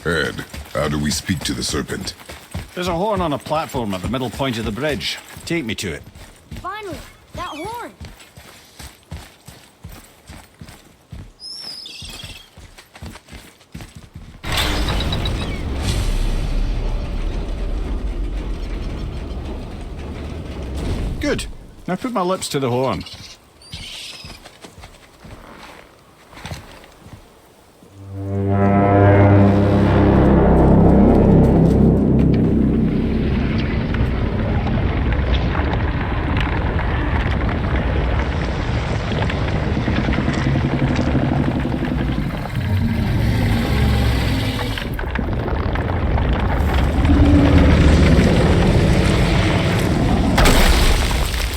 Ed, how do we speak to the serpent? There's a horn on a platform at the middle point of the bridge. Take me to it. Finally, that horn! Good. Now put my lips to the horn.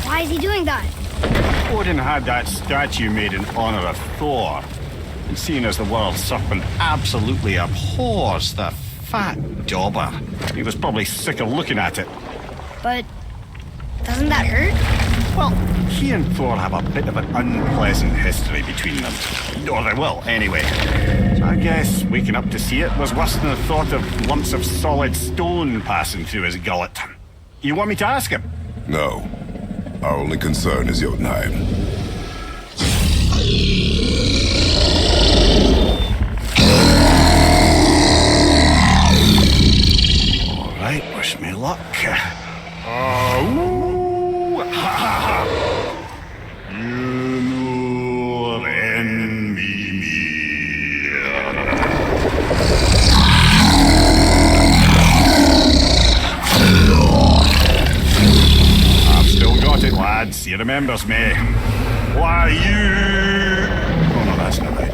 Why is he doing that? Odin had that statue made in honor of Thor. And seeing as the world serpent absolutely abhors the fat dauber, he was probably sick of looking at it. But doesn't that hurt? Well, he and Thor have a bit of an unpleasant history between them. Or they will, anyway. So I guess waking up to see it was worse than the thought of lumps of solid stone passing through his gullet. You want me to ask him? No. Our only concern is Jotunheim. All right, wish me luck. Ooh, ha, ha, ha. You know, enemy me. I've still got it, lads. He remembers me. Why, you... Oh, no, that's not right.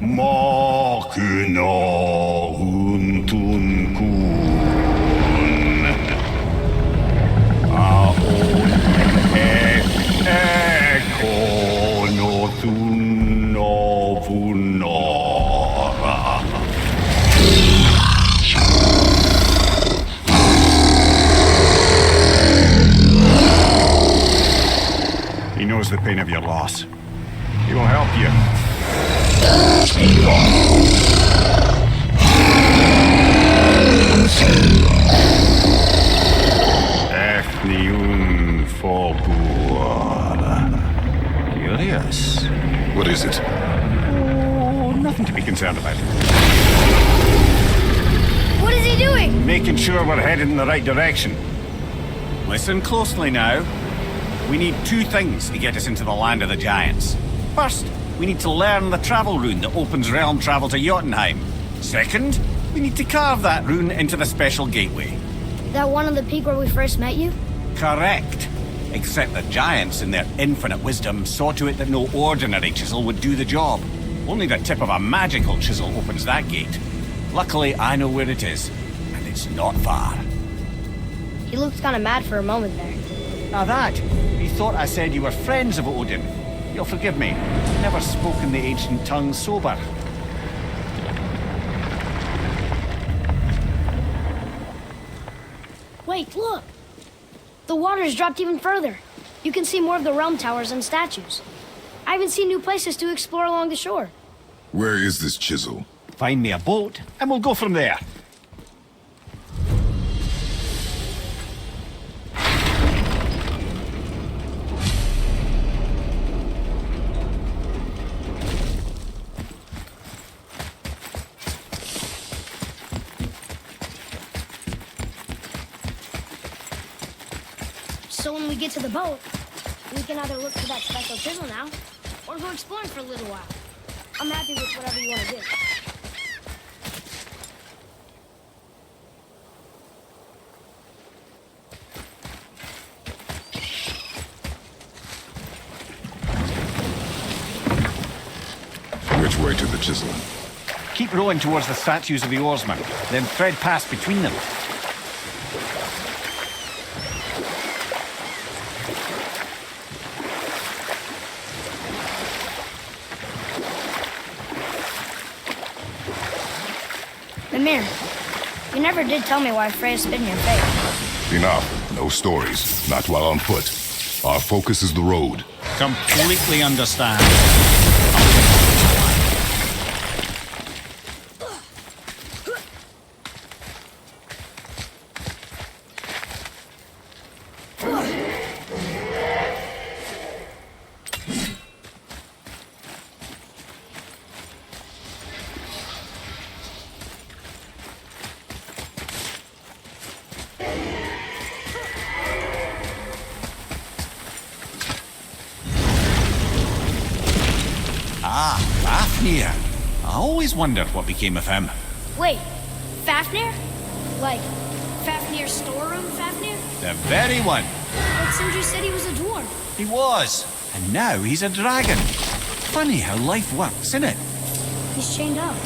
Makuna huntun kun. Aon ekonotun novunora. He knows the pain of your loss. He will help you. Efniun Fogur. Curious. What is it? Oh, nothing to be concerned about. What is he doing? Making sure we're headed in the right direction. Listen closely now. We need two things to get us into the land of the giants. First, we need to learn the travel rune that opens realm travel to Jotunheim. Second, we need to carve that rune into the special gateway. That one on the peak where we first met you? Correct. Except the giants, in their infinite wisdom, saw to it that no ordinary chisel would do the job. Only the tip of a magical chisel opens that gate. Luckily, I know where it is, and it's not far. He looked kind of mad for a moment there. Now that, you thought I said you were friends of Odin. You'll forgive me. Never spoken the ancient tongue sober. Wait, look! The water's dropped even further. You can see more of the realm towers and statues. I even see new places to explore along the shore. Where is this chisel? Find me a boat, and we'll go from there. So when we get to the boat, we can either look for that special chisel now, or go exploring for a little while. I'm happy with whatever you want to do. way to the chisel. Keep rowing towards the statues of the oarsmen, then thread past between them. Mimir, you never did tell me why Freya spit in your face. Enough. No stories. Not while on foot. Our focus is the road. Completely understand. Ah, Fafnir. I always wondered what became of him. Wait, Fafnir? Like, Fafnir's storeroom Fafnir? The very one. But Sindri said he was a dwarf. He was. And now he's a dragon. Funny how life works, isn't it? He's chained up.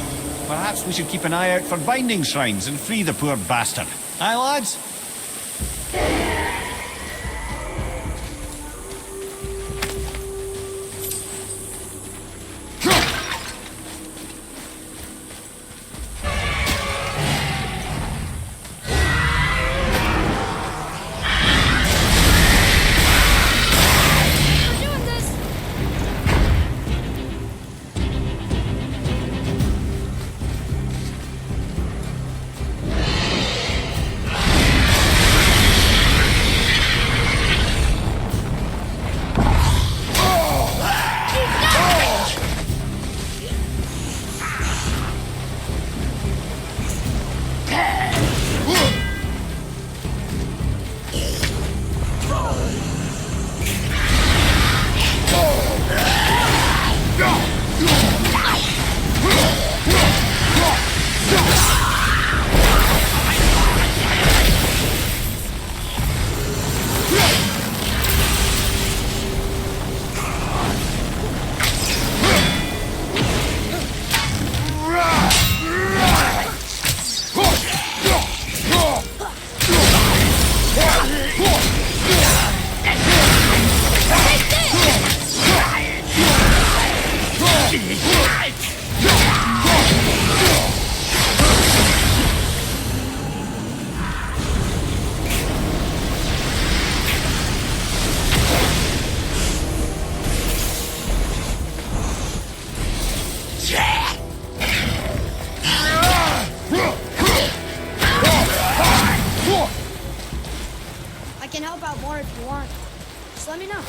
Perhaps we should keep an eye out for binding shrines and free the poor bastard. Aye, lads? We're doing this! I can help out more if you want. Just let me know.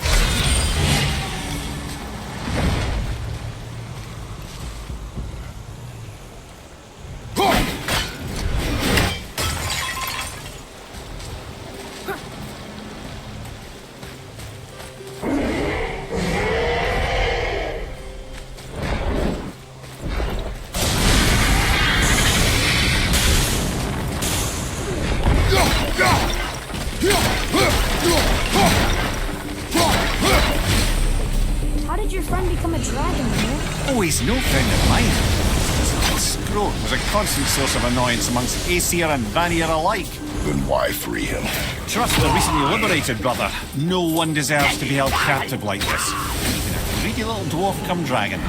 How did your friend become a dragon, Mimir? Oh, he's no friend of mine. This little scrote was a constant source of annoyance amongst Aesir and Vanir alike. Then why free him? Trust the recently liberated, brother. No one deserves to be held captive like this. Even a greedy little dwarf come dragon.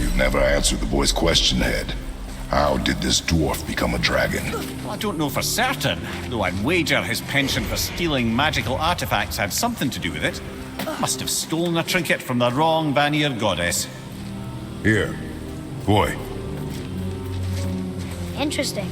You've never answered the boy's question, Head. How did this dwarf become a dragon? Well, I don't know for certain, though I'd wager his penchant for stealing magical artifacts had something to do with it. Must have stolen a trinket from the wrong Vanir goddess. Here. Boy. Interesting.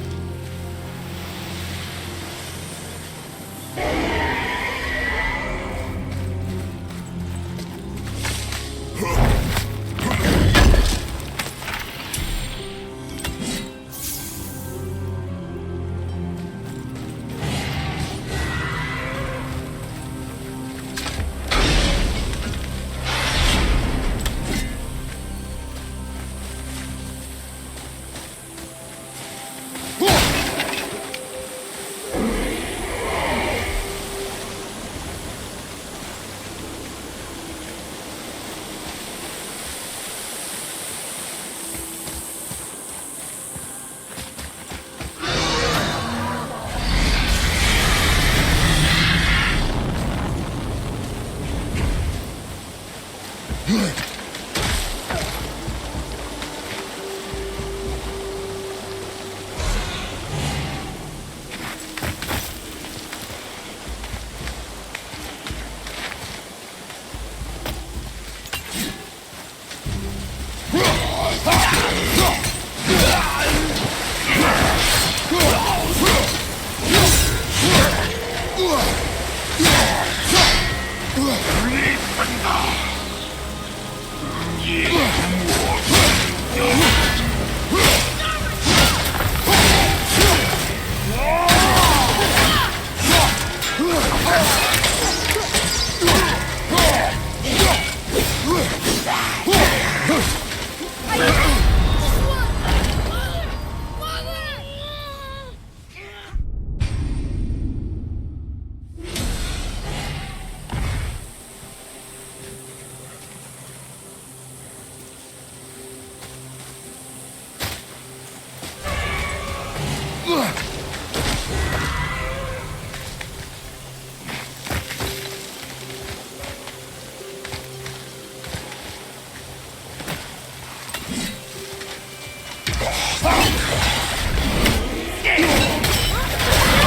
Get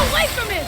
away from him!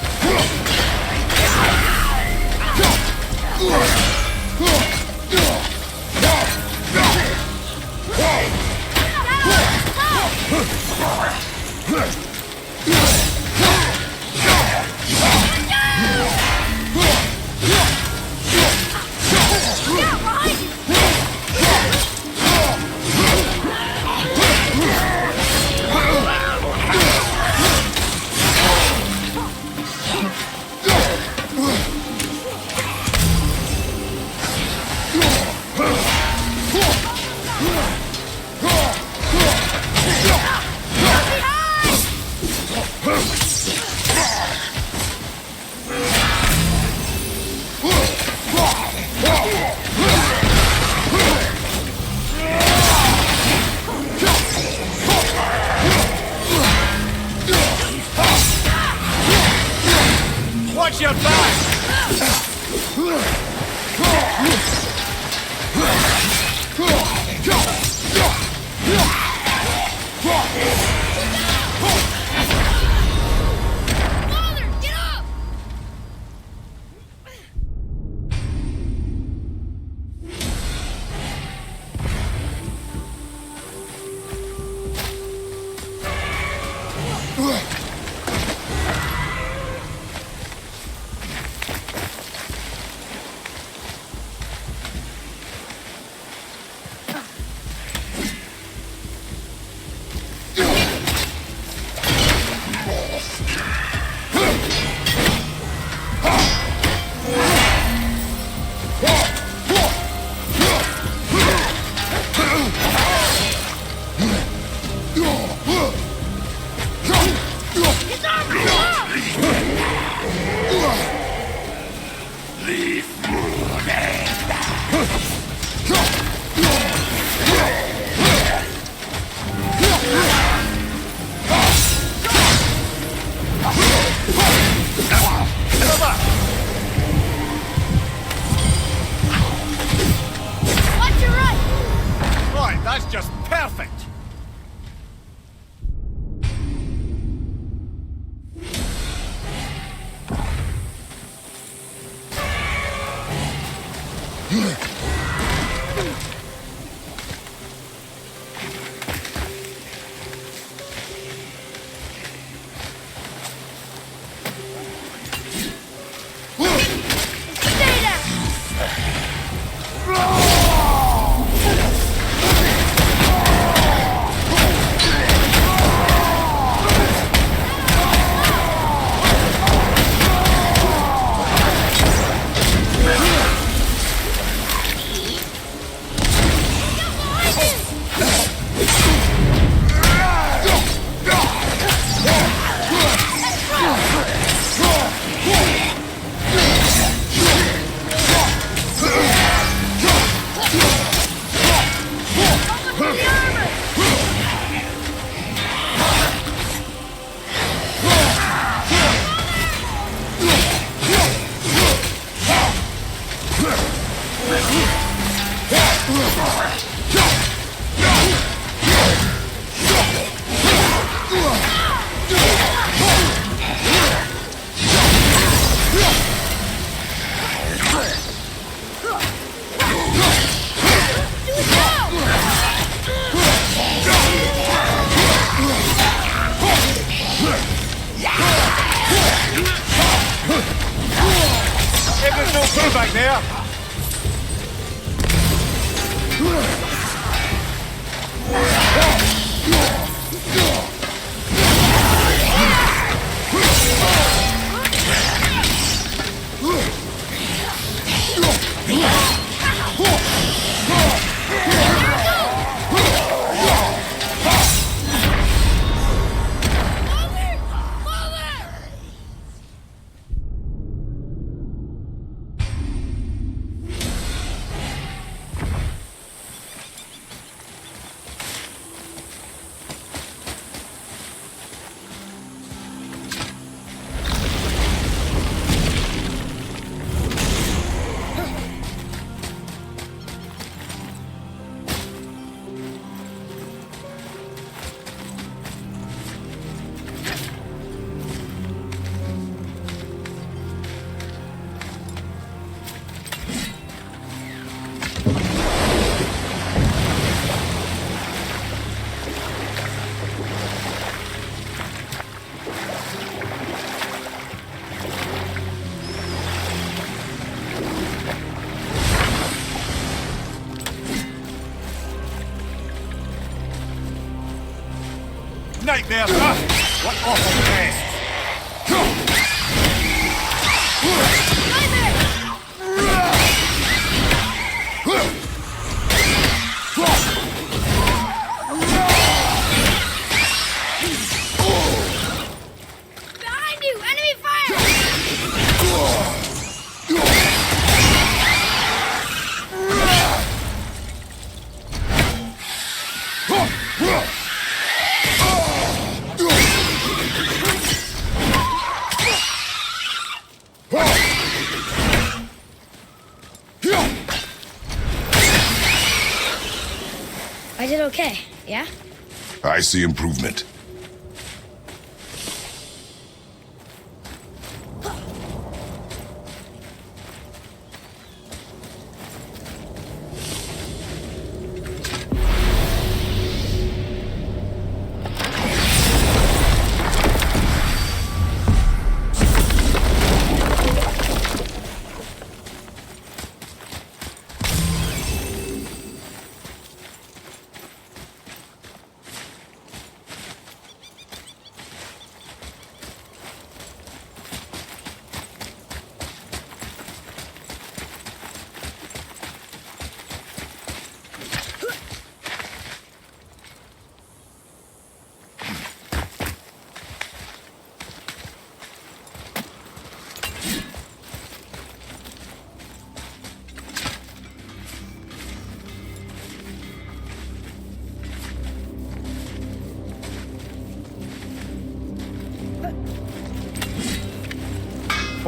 Watch your back! Father, get up! Watch your right! Right, that's just perfect! Stay there! If there's no crew back there, Nightmare, sir! What awful pests! Behind you! Enemy fire! I did okay, yeah? I see improvement.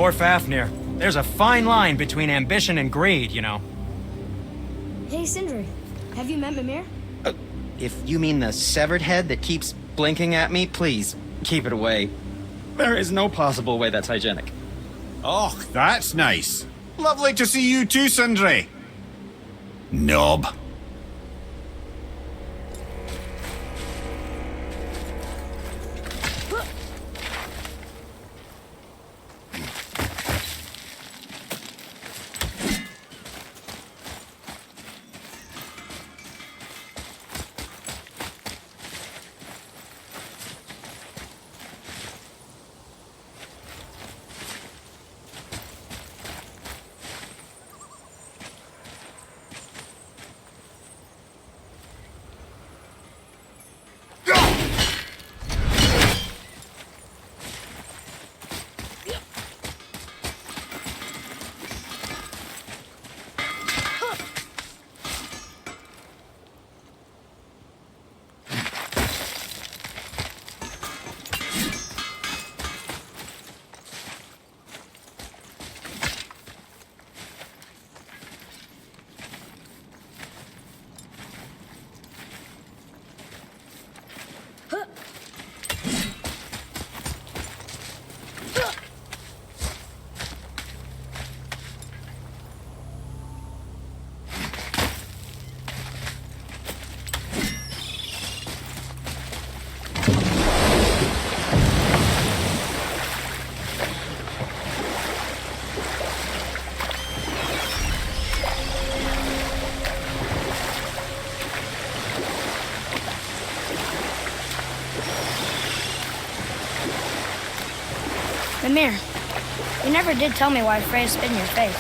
Poor Fafnir. There's a fine line between ambition and greed, you know. Hey, Sindri. Have you met Mimir? If you mean the severed head that keeps blinking at me, please, keep it away. There is no possible way that's hygienic. Oh, that's nice. Lovely to see you too, Sindri. Knob. Mimir, you never did tell me why Freya spit in your face.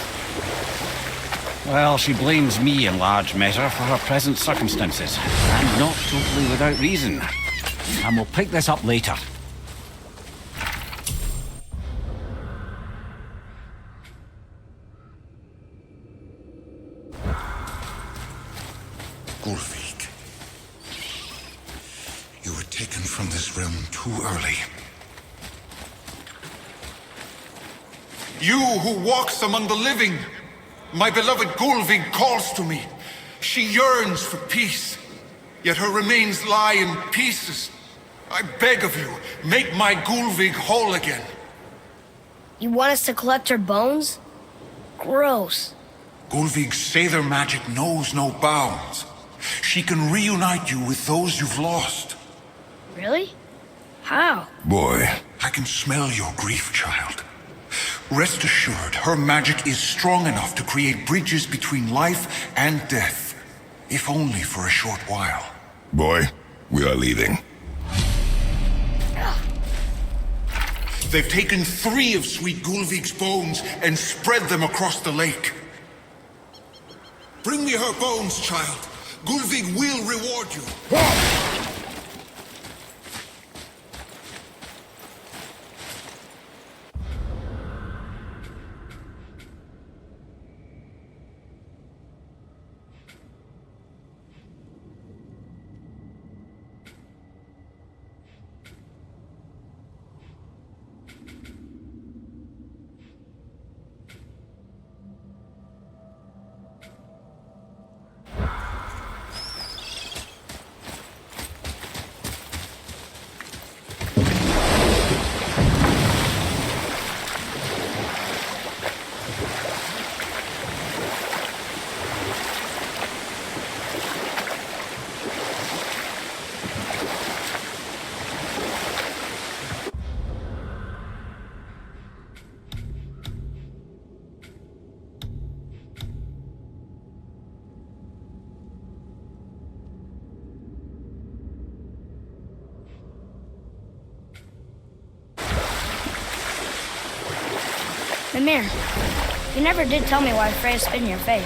Well, she blames me in large measure for her present circumstances, and not totally without reason. And we'll pick this up later. Gullveig, you were taken from this realm too early. You who walks among the living, my beloved Gullveig calls to me. She yearns for peace, yet her remains lie in pieces. I beg of you, make my Gullveig whole again. You want us to collect her bones? Gross. Gullveig's Seidr magic knows no bounds. She can reunite you with those you've lost. Really? How? Boy, I can smell your grief, child. Rest assured, her magic is strong enough to create bridges between life and death, if only for a short while. boy, we are leaving. They've taken 3 of sweet Gullveig's bones and spread them across the lake. Bring me her bones, child. Gullveig will reward you. Mimir, you never did tell me why Freya spit in your face.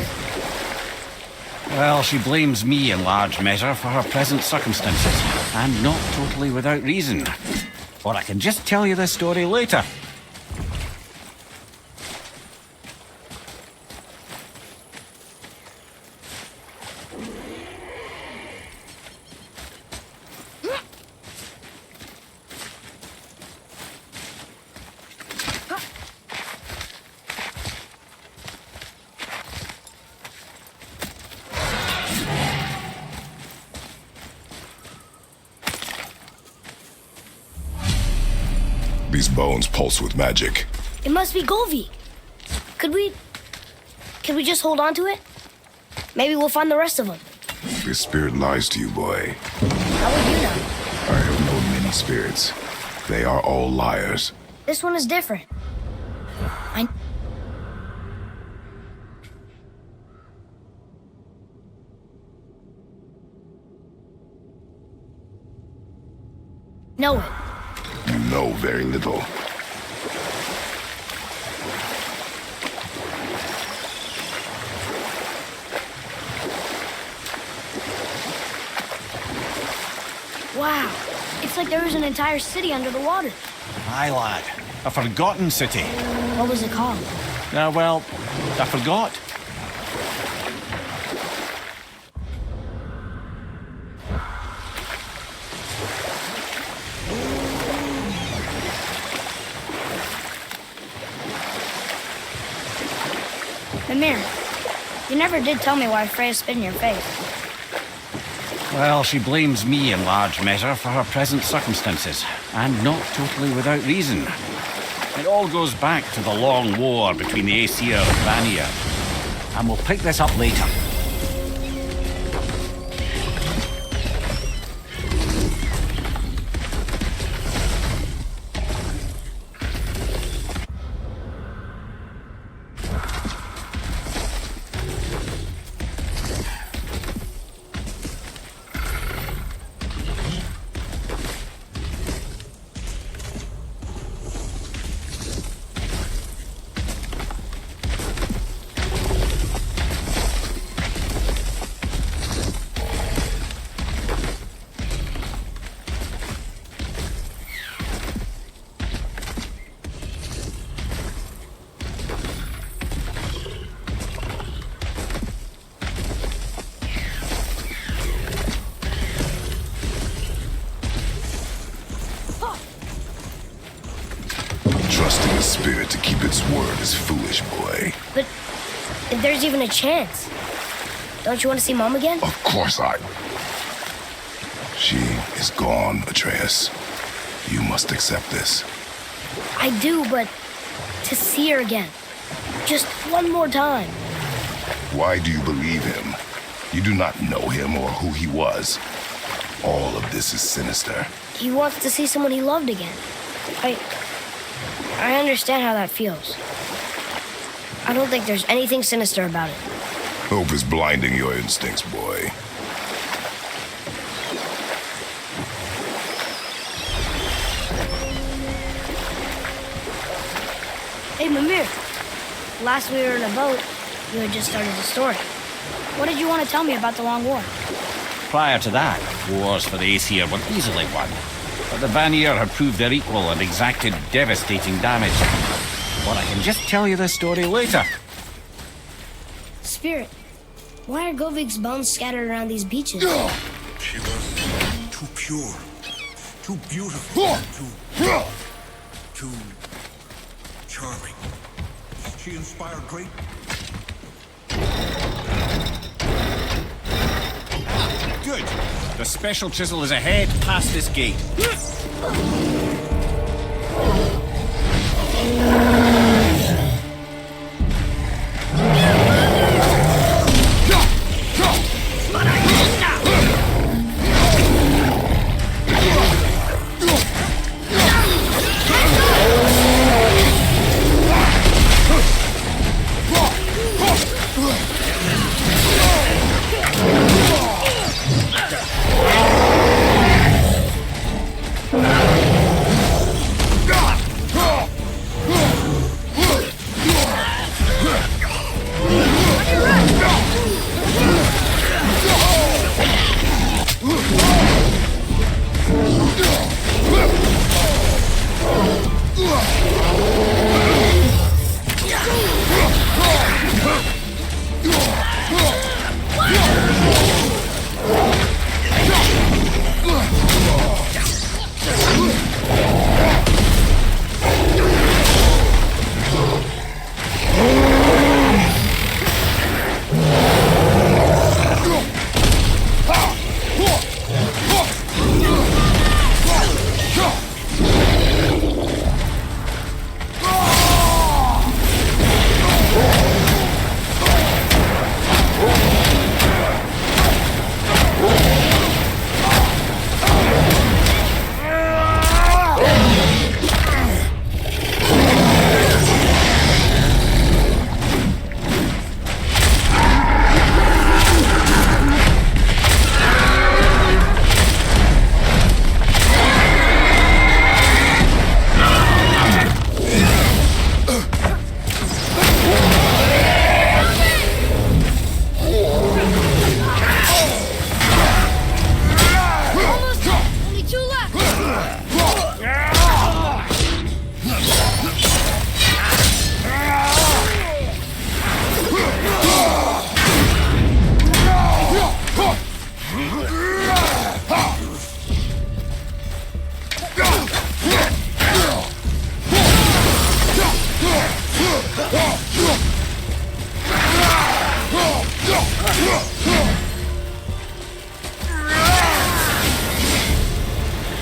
Well, she blames me in large measure for her present circumstances, and not totally without reason. Or I can just tell you this story later. These bones pulse with magic. It must be Gullveig. Could we just hold on to it? Maybe we'll find the rest of them. This spirit lies to you, boy. How would you know? I have known many spirits. They are all liars. This one is different. I know it. You know very little. Wow. It's like there was an entire city under the water. Aye, lad. A forgotten city. What was it called? Well, I forgot. Mimir, you never did tell me why Freya spit in your face. Well, she blames me in large measure for her present circumstances, and not totally without reason. It all goes back to the long war between the Aesir and Vanir, and we'll pick this up later. is foolish, boy. But if there's even a chance, don't you want to see Mom again? Of course I... She is gone, Atreus. You must accept this. I do, but to see her again, just one more time. Why do you believe him? You do not know him or who he was. All of this is sinister. He wants to see someone he loved again. I understand how that feels. I don't think there's anything sinister about it. Hope is blinding your instincts, boy. Hey, Mimir. Last we were in a boat, you had just started the story. What did you want to tell me about the Long War? Prior to that, wars for the Aesir were easily won. But the Vanir had proved their equal and exacted devastating damage. But I can just tell you the story later. Spirit, why are Govig's bones scattered around these beaches? She was too pure, too beautiful, too charming. She inspired great... Good. The special chisel is ahead past this gate.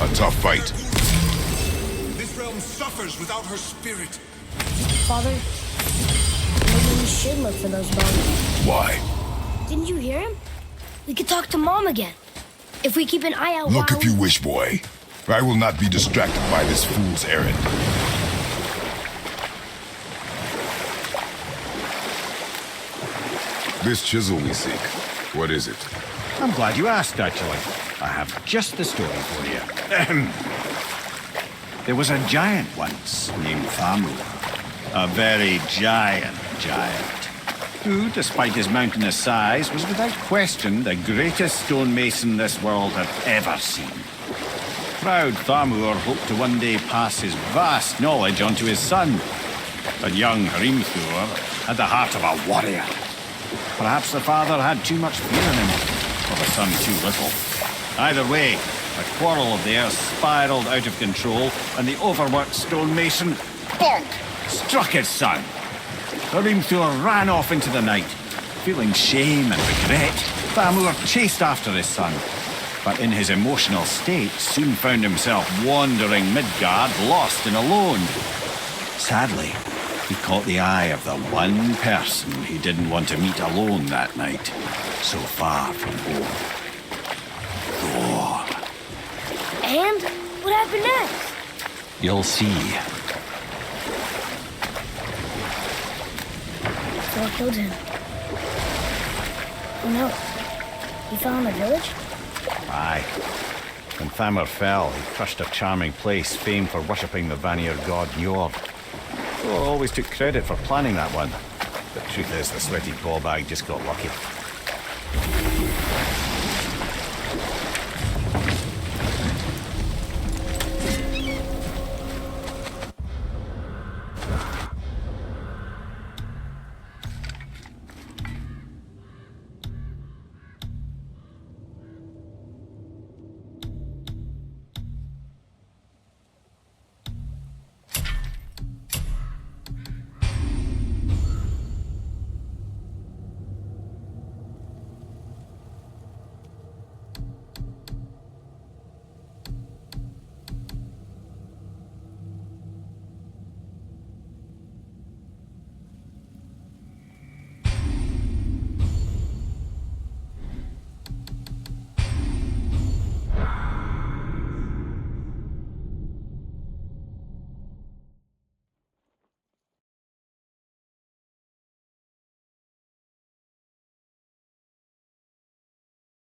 A tough fight. This realm suffers without her spirit. Father, maybe we should look for those bones. Why? Didn't you hear him? We could talk to Mom again. If we keep an eye out Look while... if you wish, boy. I will not be distracted by this fool's errand. This chisel we seek, what is it? I'm glad you asked, actually. I have just the story for you. There was a giant once named Thamur. A very giant, who, despite his mountainous size, was without question the greatest stonemason this world had ever seen. Proud Thamur hoped to one day pass his vast knowledge on to his son. But young Hrimthur had the heart of a warrior. Perhaps the father had too much fear in him, or the son too little. Either way, a quarrel of theirs spiraled out of control, and the overworked stonemason, bonk, struck his son. Hrimthur ran off into the night. Feeling shame and regret, Thamur chased after his son, but in his emotional state soon found himself wandering Midgard, lost and alone. Sadly, he caught the eye of the one person he didn't want to meet alone that night, so far from home. Thor. And what happened next? You'll see. Thor killed him. Oh no. He fell in the village? Aye. When Thamur fell, he crushed a charming place famed for worshipping the Vanir god Njord. Thor always took credit for planning that one. The truth is, the sweaty ballbag just got lucky.